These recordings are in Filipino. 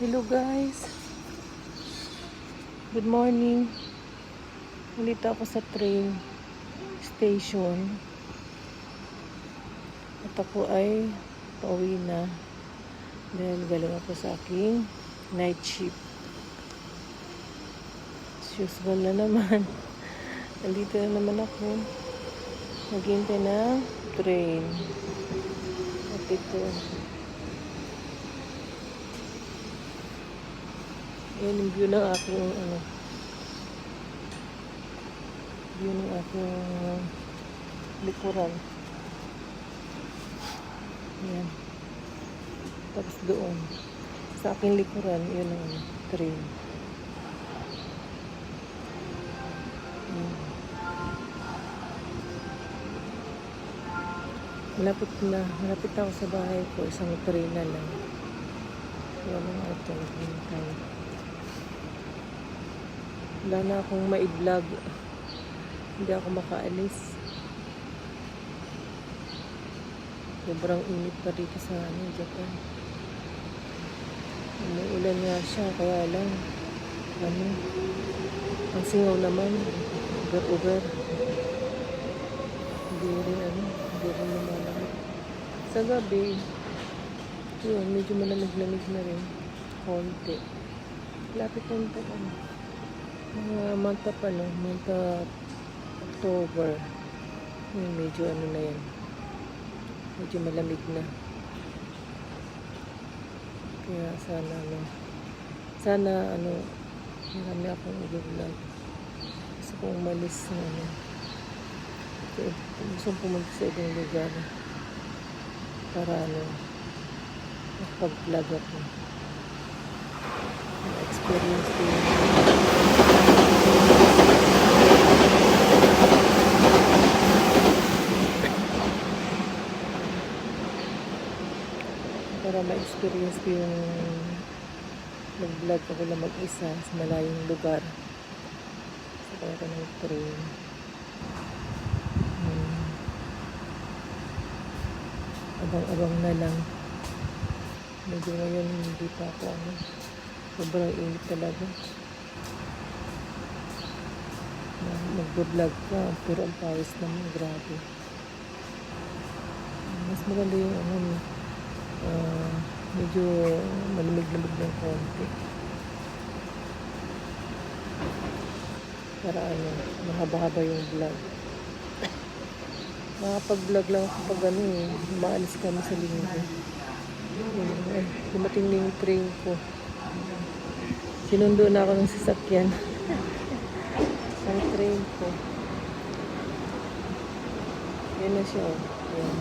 Hello guys. Good morning. Nandito ako sa train station. At ako ay pauwi na. Dahil galing ako sa aking night shift. As usual na naman. Nandito na naman ako. Naghihintay ng train. At ito. Yan yung view ng aking view ng aking likuran. Yan. Tapos doon sa aking likuran, yun ang train. Yan. Malapit ako sa bahay ko, isang train na lang. Yan ang ito, naghihintay. Wala na akong ma-vlog. Hindi ako makaalis. Sobrang init pa dito sa Japan. Umuulan nga siya, kaya lang ang singaw naman, uber. Hindi rin lumalamig. Sa gabi, yun, medyo malamig-lamig na rin. Konti. Lapit na ito, mga month of October. Yun, medyo na yan. Medyo malamig na. Kaya sana marami akong i-vlog. Gusto kong umalis na gusto kong pumunta sa ibang lugar para makapag-vlog ako. Experience ko yun. Para ma-experience ko yung mag-vlog ako lang mag-isa sa malayong lugar. Sa kaya ko ng train. Abang-abang na lang. Medyo ngayon hindi pa ako sobrang init talaga. Mag-vlog ka pero ang pawis naman, grabe. Mas maganda yung medyo malamig-lamig ng konti. Para mahaba-haba yung vlog. Makapag-vlog lang ako pag maalis kami sa linggo. Dumating na yung train ko. Sinundo na ako ng sasakyan. Ang train ko. Yan na siya. Yan.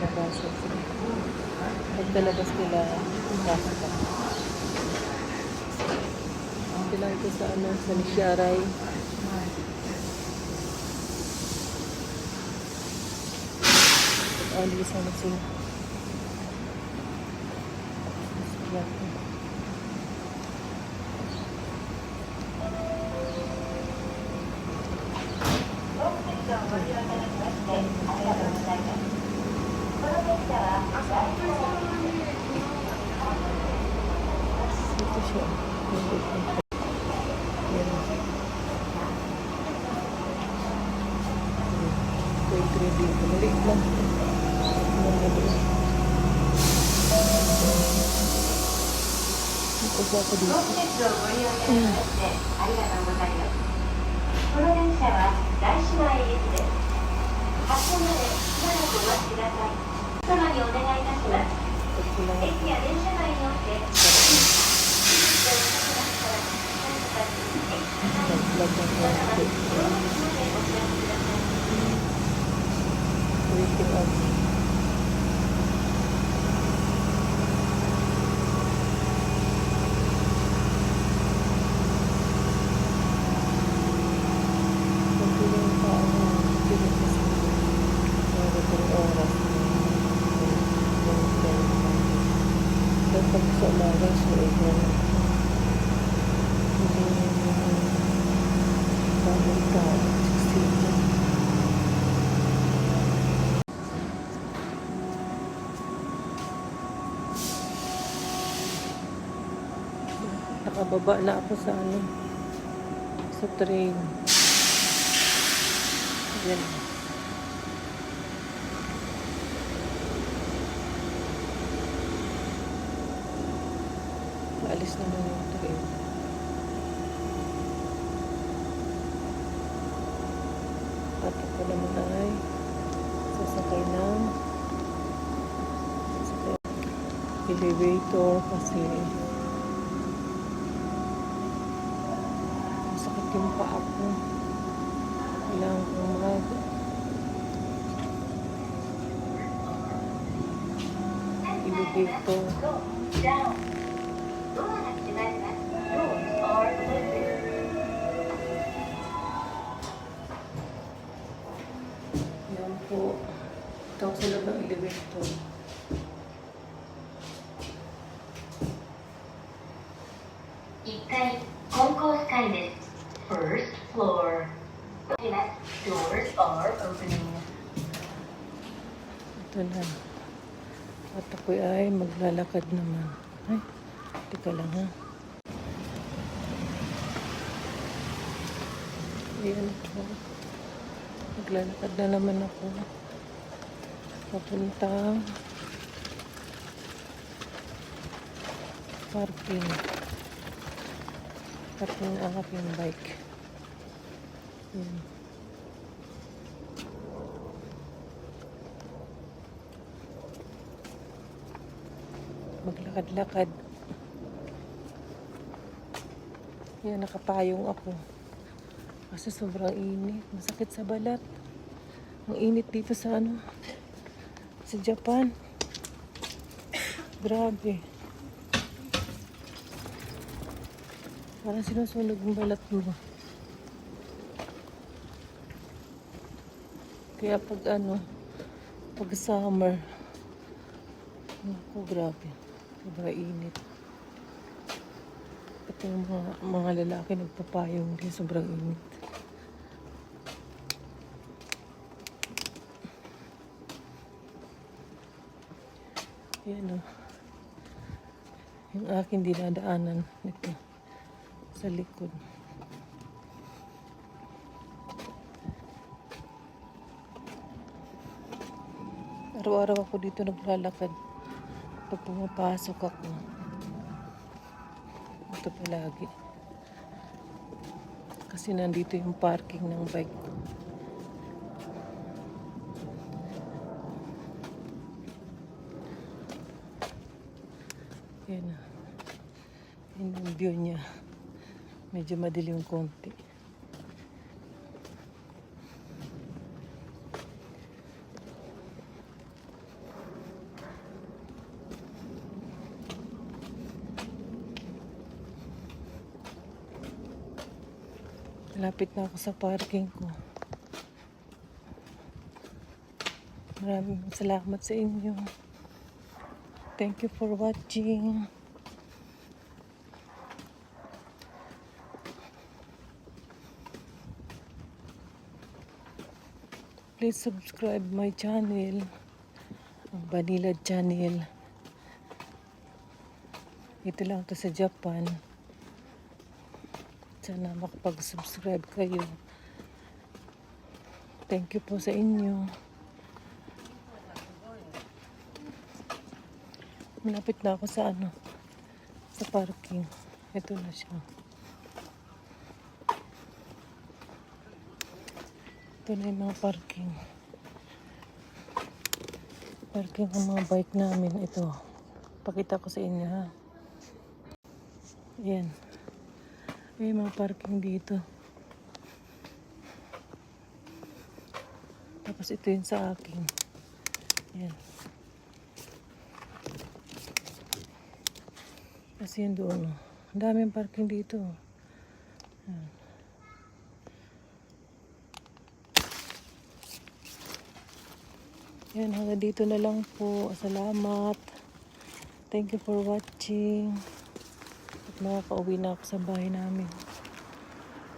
Nabasok. Pagdalabas nila, pasok ako. Ito lang ito sa sa Nisharay. Only sa sila. Ito siya. Toy train dito. Maliit lang. Ito po ako dito. この電車は大島へ行きです。発車までしばらくお待ちください。様にお願いいたします。駅や電車内において、pag sa umaga, so daming tao, 16. Nakababa na ako sa sa train. Ayan. Alis naman yung train. At ako naman ay sasakay ng elevator kasi masakit yung paa ko. Kailangan kong elevator. Down. ドアが閉まります。Doors are closing. Yan po. Ito ako sa loob ng elevator. Ikkai, concourse階です。First floor. Doors are opening. Ito na. At ako ay maglalakad naman. Ay, teka lang ha. Ayan po. Maglalakad na naman ako. Papuntang parking. Parking ang aking bike. Ayan. Maglakad-lakad. Yan, nakapayong ako. Kasi sobrang init. Masakit sa balat. Ang init dito sa sa Japan. Grabe. Parang sinusunog yung balat mo. Kaya pag summer, naku, grabe. Sobrang init. Pati yung mga lalaki nagpapayong din, sobrang init. Yan o. Yung aking dinadaanan nito sa likod. Araw-araw ako dito naglalakad. Pag pumapasok ako, ito palagi. Kasi nandito yung parking ng bike ko. Yan na. Yan yung view niya. Medyo madilim konti. Malapit na ako sa parking ko. Maraming salamat sa inyo. Thank you for watching. Please subscribe my channel, ang Vanilla Channel. Ito lang to sa Japan. Sana makapag-subscribe kayo. Thank you po sa inyo. Malapit na ako sa sa parking. Ito na siya. Ito na yung mga parking. Parking ng mga bike namin. Ito. Pakita ko sa inyo ha. Ayan. May mga parking dito. Tapos ito yung sa akin. Ayan. Kasi yun doon. Ang daming parking dito. Ayan. Yan, hanggang dito na lang po. Salamat. Thank you for watching. At makakauwi na ako sa bahay namin.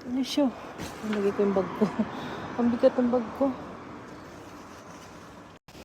Ano siya? Nalagay ko yung bag ko. Ang bigat ng bag ko.